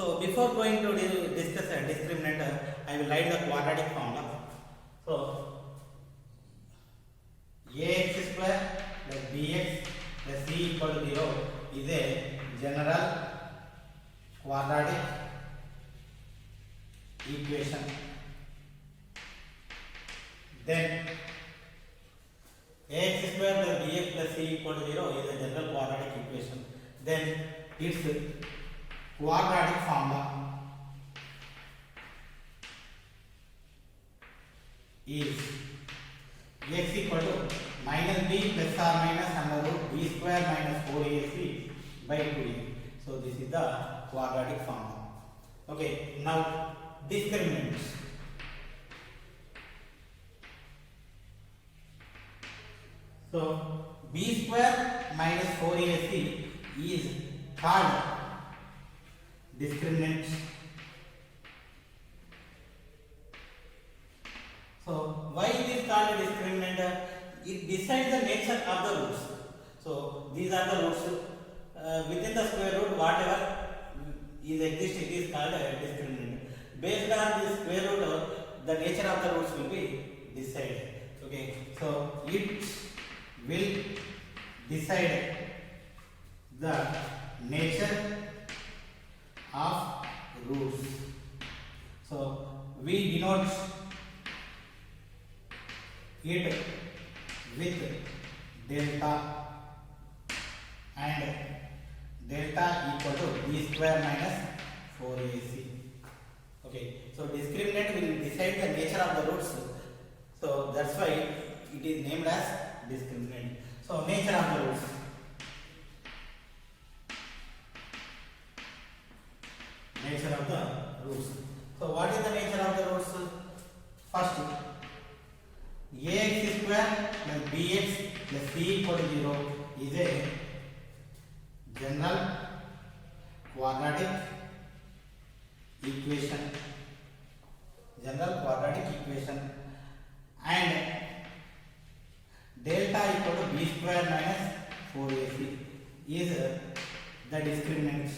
So before going to discuss a discriminant, I will write the quadratic formula. So ax square plus bx plus c equal to 0 is a general quadratic equation. Then ax square plus bx plus c equal to 0 is a general quadratic equation. Then its quadratic formula is x equal to minus b plus or minus under root b square minus 4ac by 2a. So this is the quadratic formula. Okay, now discriminants. So b square minus 4ac is called discriminant. So why it is called discriminant? It decides the nature of the roots. So these are the roots. Within the square root, whatever is exist, it is called a discriminant. Based on the square root, the nature of the roots will be decided. Okay, so it will decide the nature of roots. So we denote it with delta, and delta equal to b square minus 4ac. Okay, so discriminant will decide the nature of the roots. So that's why it is named as discriminant. So nature of the roots. Nature of the roots. So what is the nature of the roots? First, ax square plus bx plus c equal to 0 is a general quadratic equation. General quadratic equation, and delta equal to b square minus 4ac is the discriminant.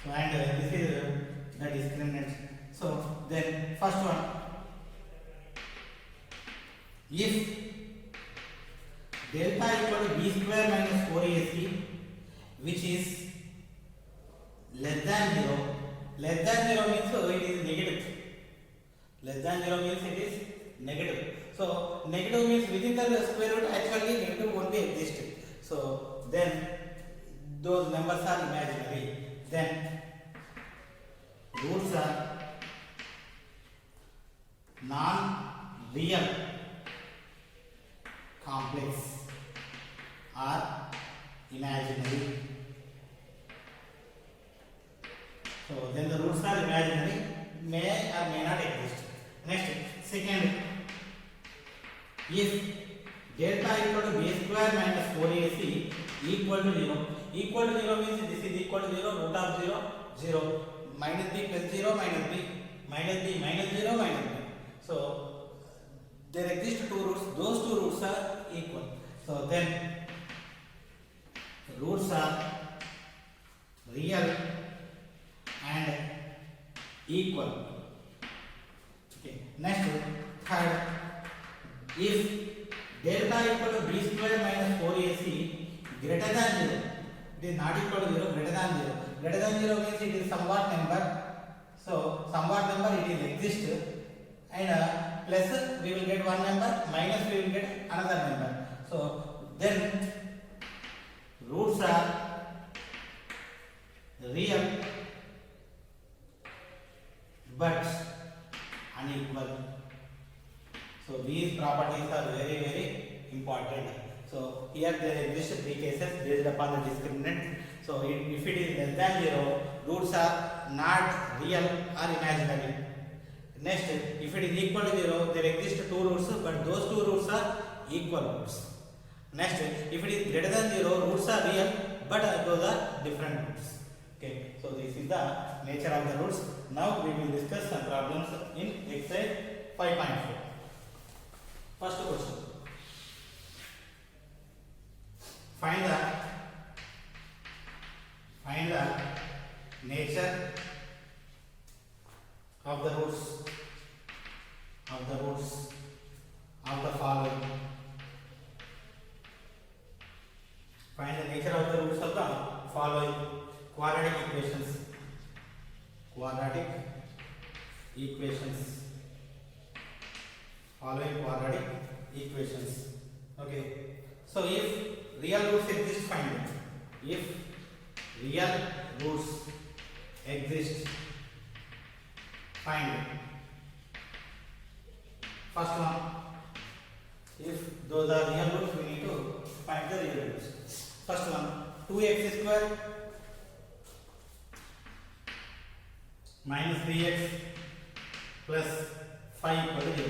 So and this is the discriminant. So then first one, if delta equal to b square minus 4ac, which is less than 0, less than 0 means it is negative. Less than 0 means it is negative. So negative means within the square root actually negative won't be exist. So then those numbers are imaginary. Then roots are non-real complex or imaginary. So then the roots are imaginary, may or may not exist. Next, second, if delta equal to b square minus 4ac equal to 0, equal to 0 means this is equal to 0, root of 0, 0, minus b plus 0, minus b, minus b, minus 0, minus b. So there exist two roots, those two roots are equal. So then roots are real and equal. Okay. Next, third, if delta equal to b square minus 4ac greater than 0, it is not equal to 0, greater than 0. Greater than 0 means it is somewhat number. So somewhat number it is exist, and plus we will get one number, minus we will get another number. So then roots are real but unequal. So these properties are very, very important. So here there exist three cases based upon the discriminant. So if it is less than 0, roots are not real or imaginary. Next, if it is equal to 0, there exist two roots, but those two roots are equal roots. Next, if it is greater than 0, roots are real, but those are different roots. Okay, so this is the nature of the roots. Now we will discuss some problems in exercise 5.4. First question. Find the nature of the roots of the following. Find the nature of the roots of the following quadratic equations. Following quadratic equations. Okay. So if real roots exist, find it. If real roots exist, find it. First one, if those are real roots, we need to find the real roots. First one, 2x square minus 3x plus 5 equal to 0.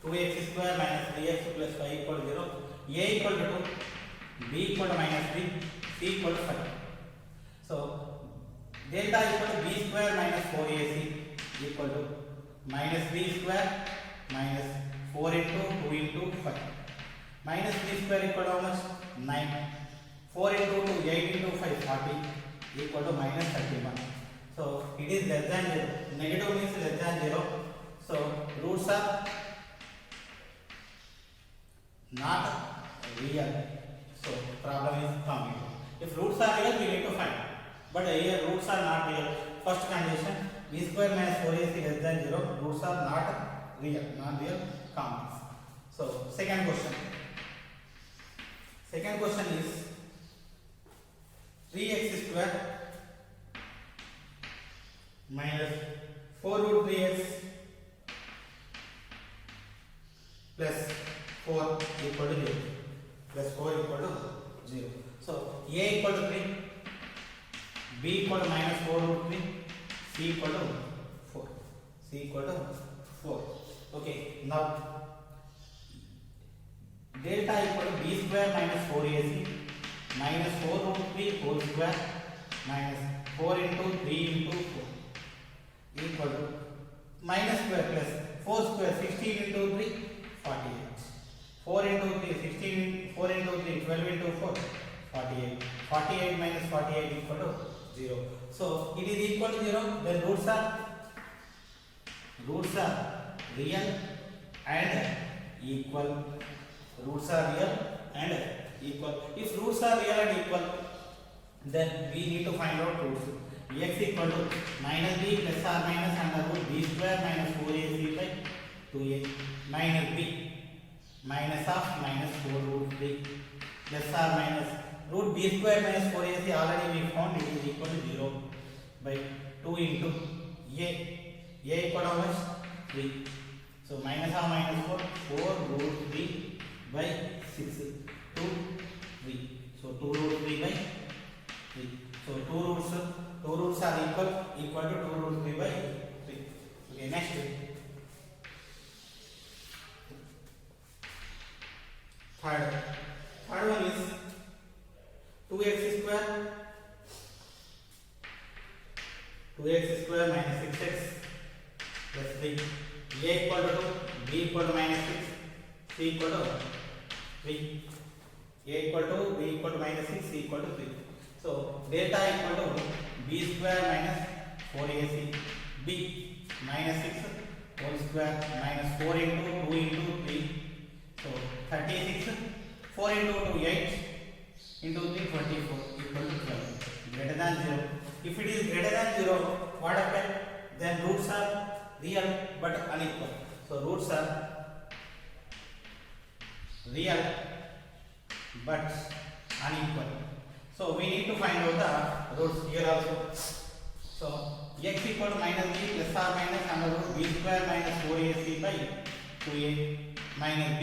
2x square minus 3x plus 5 equal to 0. A equal to 2, b equal to minus 3, c equal to 5. So delta equal to b square minus 4ac equal to minus b square minus 4 into 2 into 5. Minus b square equal to how much? 9. 4 into 2, 8 into 5, 40 equal to minus 31. So it is less than 0. Negative means less than 0. So roots are not real. So problem is complete. If roots are real, we need to find. But here roots are not real. First condition, b square minus 4ac less than 0. Roots are not real, complex. So second question. Second question is 3x square minus 4 root 3x plus 4 equal to 0. Plus 4 equal to 0. So a equal to 3, b equal to minus 4 root 3, c equal to 4. Okay, now delta equal to b square minus 4ac minus 4 root 3 whole square minus 4 into 3 into 4 equal to minus square plus 4 square 16 into 3 48. 4 into 3 16, 4 into 3 12 into 4 48. 48 minus 48 equal to 0. So it is equal to 0. Then roots are real and equal. Roots are real and equal. If roots are real and equal, then we need to find out roots. X equal to minus b plus or minus under root b square minus 4ac by 2a minus b minus of minus 4 root 3 plus or minus root b square minus 4ac already we found it is equal to 0 by 2 into a equal to how much? 3. So minus or minus 4 root 3 by 6 2 3. So 2 root 3 by 3. So 2 roots are equal to 2 root 3 by 3. Okay, next. Third one is 2x square minus 6x plus 3. A equal to 2, b equal to minus 6, c equal to 3. A equal to b equal to minus 6, c equal to 3. So delta equal to b square minus 4ac, b minus 6 whole square minus 4 into 2 into 3. So 36, 4 into 2 8 into 3 24 equal to 12. Greater than 0. If it is greater than 0, what happens? Then roots are real but unequal. So roots are real but unequal. So we need to find out the roots here also. So x equal to minus b plus or minus under root b square minus 4ac by 2a minus b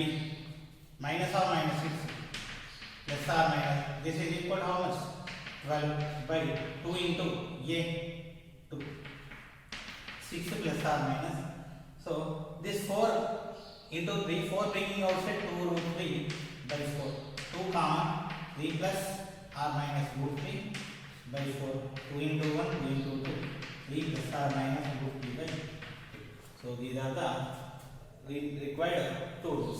minus or minus 6 plus or minus this is equal to how much? 12 by 2 into a 2 6 plus or minus. So this 4 into 3 4 bringing outside 2 root 3 by 4 2 comma 3 plus or minus root 3 by 4 2 into 1 2 into 2 3 plus or minus root 3 by 2. So these are the required tools.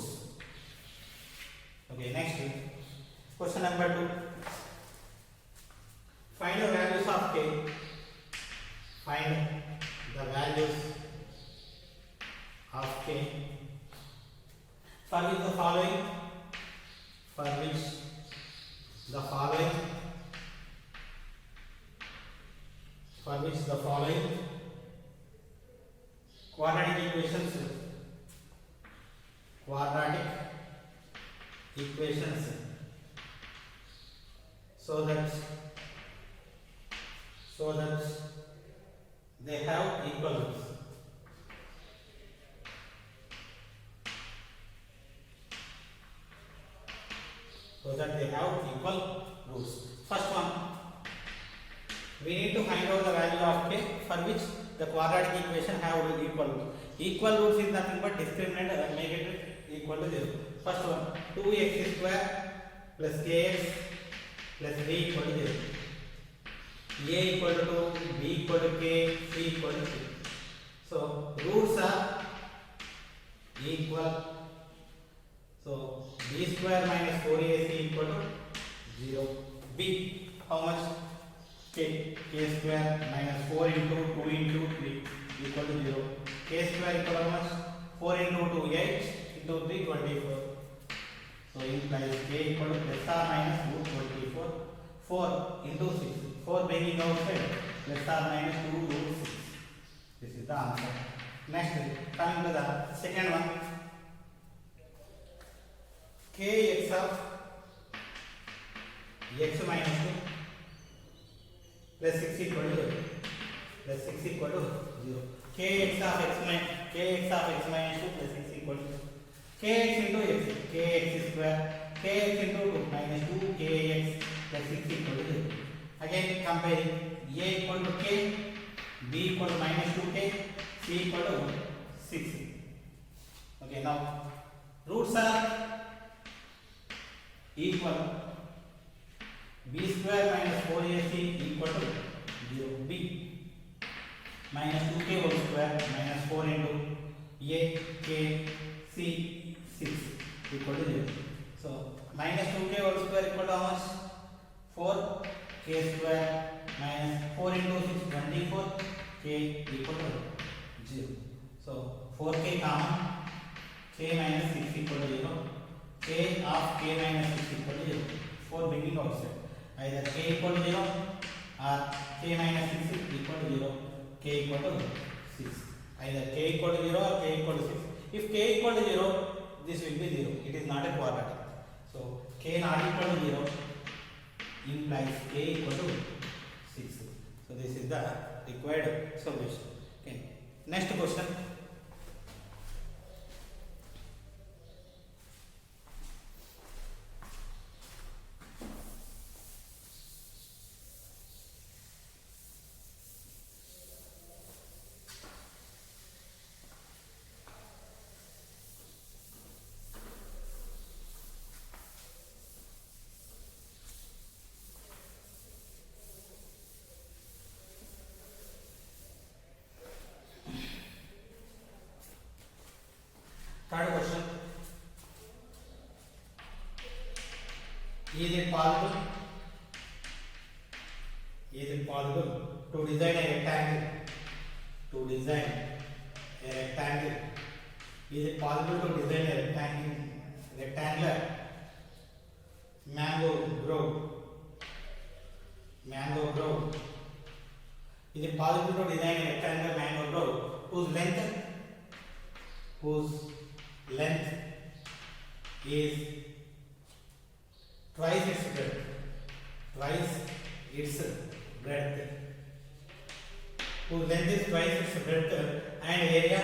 Okay, next question number 2. Find the values of k following, for which the following quadratic equations so that they have equal roots. First one, we need to find out the value of k for which the quadratic equation have equal roots. Equal roots is nothing but discriminant and make it equal to 0. First one, 2x square plus kx plus b equal to 0. A equal to 2, b equal to k, c equal to 3. So roots are equal. So b square minus 4ac equal to 0. B, how much? K square minus 4 into 2 into 3 equal to 0. K square equal to how much? 4 into 2, 8 into 3, 24. So implies k equal to plus or minus root 24. 4 into 6. 4 bringing outside plus or minus 2 root 6. This is the answer. Next, coming to the second one. Kx of x minus 2 plus 6 equal to 0. Kx of x minus 2 plus 6 equal to 0. Kx into x, kx square, kx into 2 minus 2 kx plus 6 equal to 0. Again comparing a equal to k, b equal to minus 2k, c equal to 6. Okay, now roots are equal. B square minus 4ac equal to 0. B minus 2k whole square minus 4 into a k c 6 equal to 0. So minus 2k whole square equal to how much? 4 k square minus 4 into 6 24 k equal to 0. So 4k common, k minus 6 equal to 0. K of k minus 6 equal to 0. 4 bringing outside. Either k equal to 0 or k minus 6 equal to 0. K equal to 6. Either k equal to 0 or k equal to 6. If k equal to 0, this will be 0. It is not a quadratic. So k not equal to 0 implies k equal to 6. So this is the required solution. Okay. Next question. Third question. Is it possible to design a rectangle? Is it possible to design a rectangular mango grove? Is it possible to design a rectangular mango grove whose length is twice its breadth. Whose length is twice its breadth and area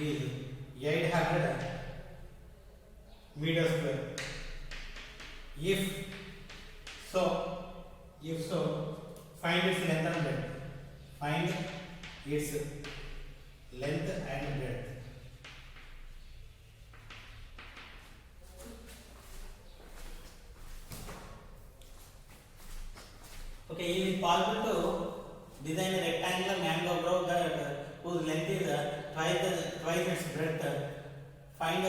is 800 meters square. If so, find its length and breadth. Find its length and breadth. Okay, it is possible to design a rectangular mango grove whose length is twice its breadth. Find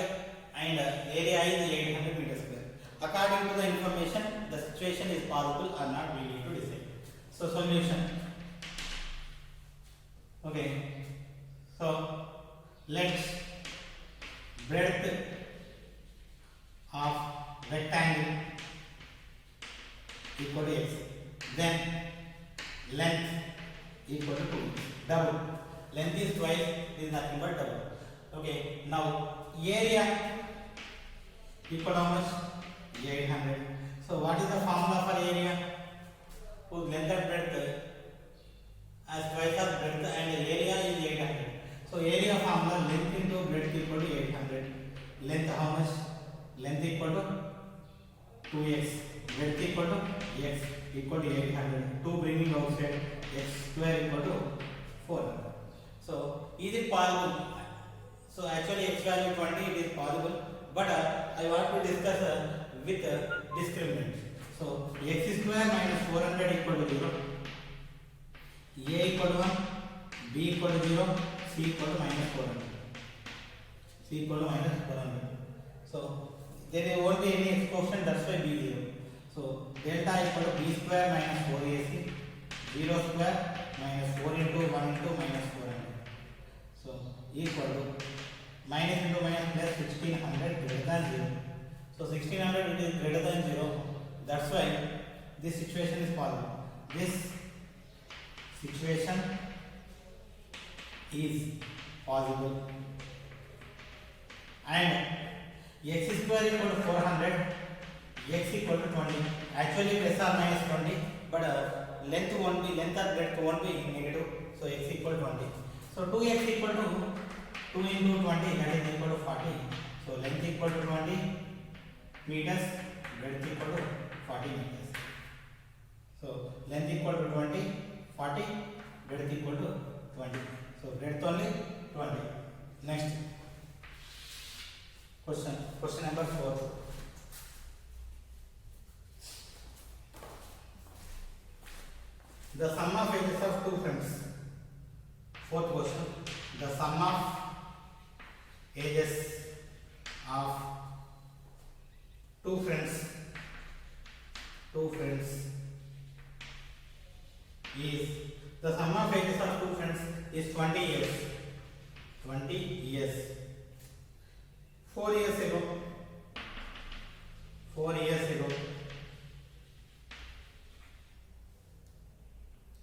and area is 800 meters square. According to the information, the situation is possible or not, we need to decide. So solution. Okay, so let's breadth of rectangle equal to x. Then length equal to 2. Double. Length is twice, this is nothing but double. Okay, now area equal to how much? 800. So what is the formula for area? Whose length and breadth as twice as breadth and area is 800. So area formula length into breadth equal to 800. Length how much? Length equal to 2x. Breadth equal to x equal to 800. 2 bringing outside, x square equal to 400. So is it possible? So actually x value 20 it is possible, but I want to discuss with discriminant. So x square minus 400 equal to 0. A equal to 1, B equal to 0, C equal to minus 400. C equal to minus 400. So there won't be any exclusion, that's why B 0. So delta equal to B square minus 4AC, 0 square minus 4 into 1 into minus 400. So equal to minus into minus plus 1600 greater than 0. So 1600 it is greater than 0. That's why this situation is possible. This situation is possible. And x square equal to 400, x equal to 20. Actually plus or minus 20, but length won't be, length or breadth won't be negative. So x equal to 20. So 2x equal to 2 into 20, that is equal to 40. So length equal to 20 meters, breadth equal to 40 meters. So length equal to 20, 40, breadth equal to 20. So breadth only 20. Next question number 4. The sum of edges of two friends. Fourth question. The sum of edges of two friends is, the sum of ages of two friends is 20 years. 20 years. 4 years ago,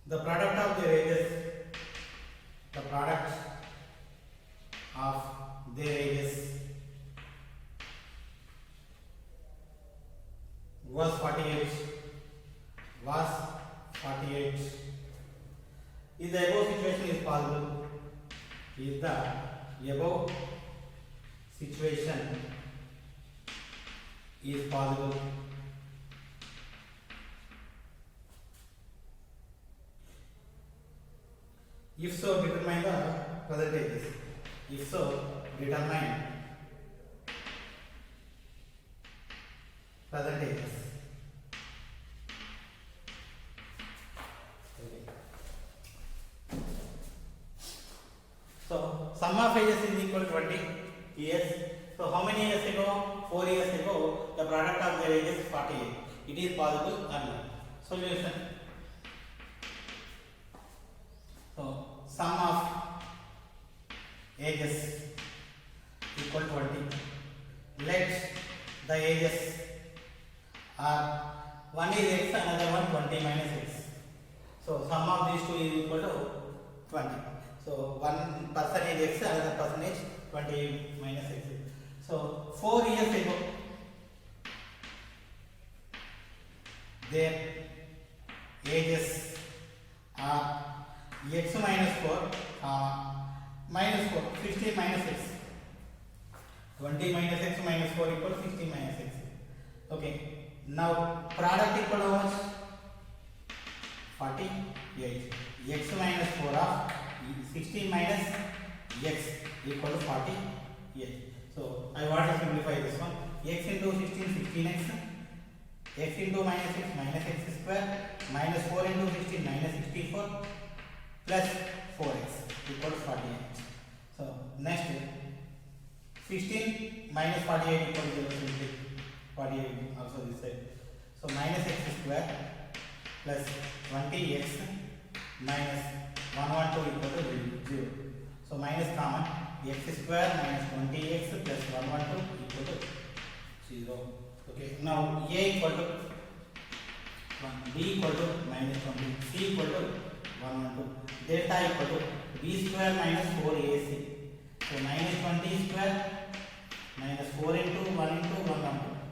the product of their ages, was 48. Is the above situation is possible? Is the above situation is possible? If so, determine the percentages. If so, determine percentages. So sum of ages is equal to 20 years. So how many years ago? 4 years ago, the product of their age is 48. It is possible or not? Solution. So sum of ages equal to 20. Let the ages are, one is x, another one 20 minus x. So sum of these two is equal to 20. So one percentage x, another percentage 20 minus x. So 4 years ago, their ages are x minus 4, minus 4, 16 minus x. 20 minus x minus 4 equal to 16 minus x. Okay. Now product equal to how much? 48. X minus 4 of 16 minus x equal to 48. So I want to simplify this one. X into 16, 16x. X into minus x square, minus 4 into 16 minus 64 plus 4x equal to 48. So next 16 minus 48 equal to 0. 48 also this side. So minus x square plus 20x minus 112 equal to 0. So minus common, x square minus 20x plus 112 equal to 0. Okay, now a equal to 1, b equal to minus 20, c equal to 112. Delta equal to b square minus 4ac. So minus 20 square minus 4 into 1 into 112.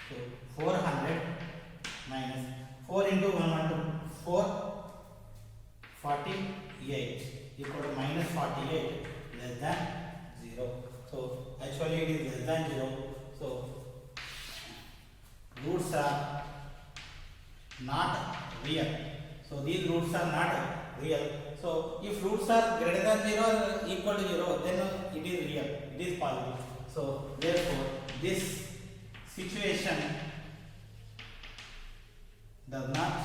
So 400 minus 4 into 112, 448 equal to minus 48 less than 0. So actually it is less than 0. So roots are not real. So these roots are not real. So if roots are greater than 0 or equal to 0, then it is real, it is possible. So therefore this situation does not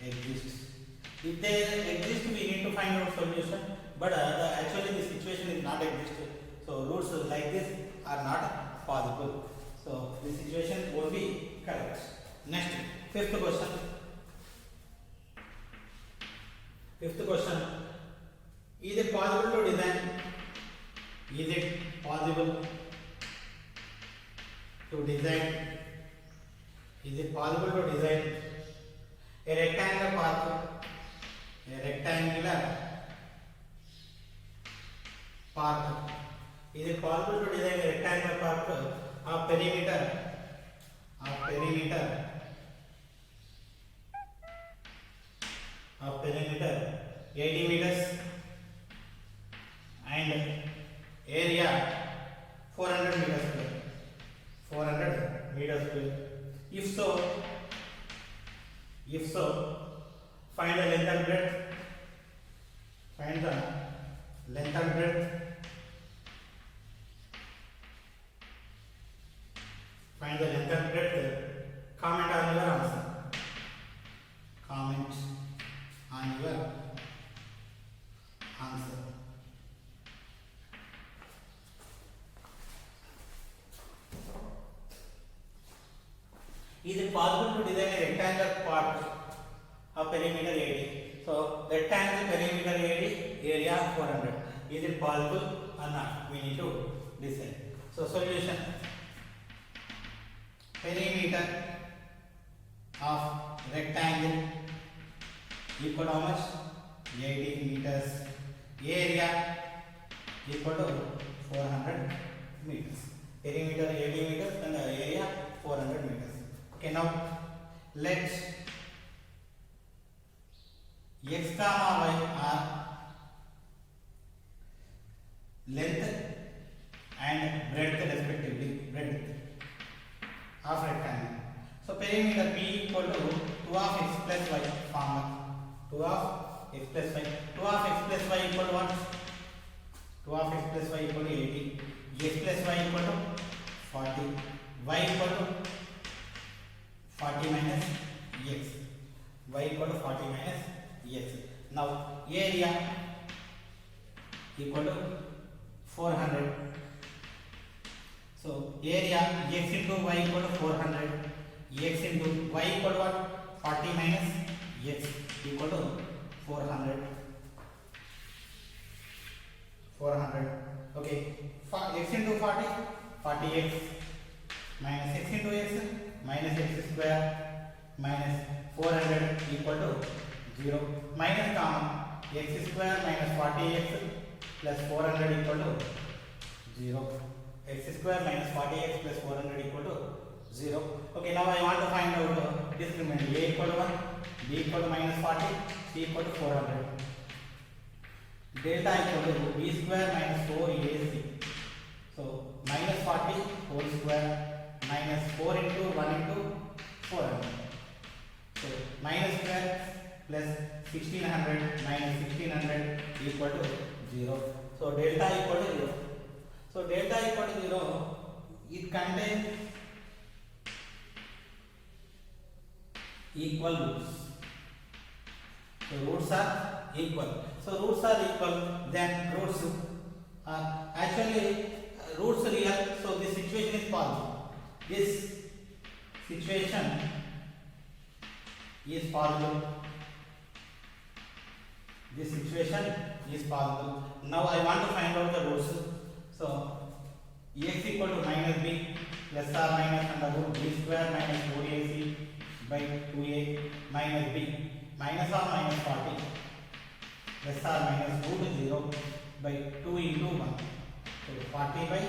exist. If they exist, we need to find out solution. But actually the situation is not existed. So roots like this are not possible. So the situation will be correct. Next, fifth question. Fifth question. Is it possible to design? Is it possible to design? Is it possible to design a rectangular path? A rectangular path. Is it possible to design a rectangular path of perimeter 80 meters and area 400 meters square. 400 meters square. If so, find the length and breadth. Find the length and breadth. Find the length and breadth. Comment on your answer. Comment on your answer. Is it possible to design a rectangular part of perimeter 80? So rectangle perimeter 80, area 400. Is it possible or not? We need to decide. So solution: perimeter of rectangle equal to how much? 80 meters. Area equal to 400 meters. Perimeter 80 meters and area 400 meters. Okay, now let x comma y are length and breadth respectively. Breadth of rectangle. So perimeter P equal to 2 of x plus y formula. 2 of x plus y. 2 of x plus y equal to what? 2 of x plus y equal to 80. X plus y equal to 40. Y equal to 40 minus x. Y equal to 40 minus x. Now area equal to 400. So area x into y equal to 400. X into y equal to what? 40 minus x equal to 400. 400. Okay. X into 40, 40x minus x into x minus x square minus 400 equal to 0. Minus common. X square minus 40x plus 400 equal to 0. X square minus 40x plus 400 equal to 0. Okay, now I want to find out discriminant. A equal to 1, b equal to minus 40, c equal to 400. Delta equal to b square minus 4ac. So minus 40 whole square minus 4 into 1 into 400. So minus square plus 1600 minus 1600 equal to 0. So delta equal to 0. So delta equal to 0, it contains equal roots. So roots are equal. So roots are equal, then roots are actually roots real. So this situation is possible. This situation is possible. This situation is possible. Now I want to find out the roots. So x equal to minus b plus or minus under root b square minus 4ac by 2a minus b minus or minus 40 plus or minus root 0 by 2 into 1. So 40 by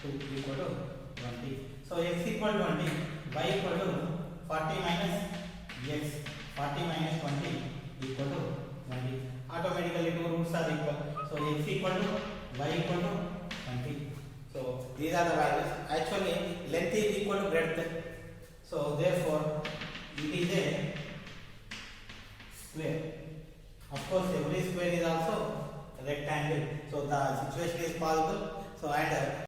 2 equal to 20. So x equal to 20, y equal to 40 minus x, 40 minus 20 equal to 20. Automatically two roots are equal. So x equal to y equal to 20. So these are the values. Actually length is equal to breadth. So therefore it is a square. Of course every square is also rectangle. So the situation is possible. So and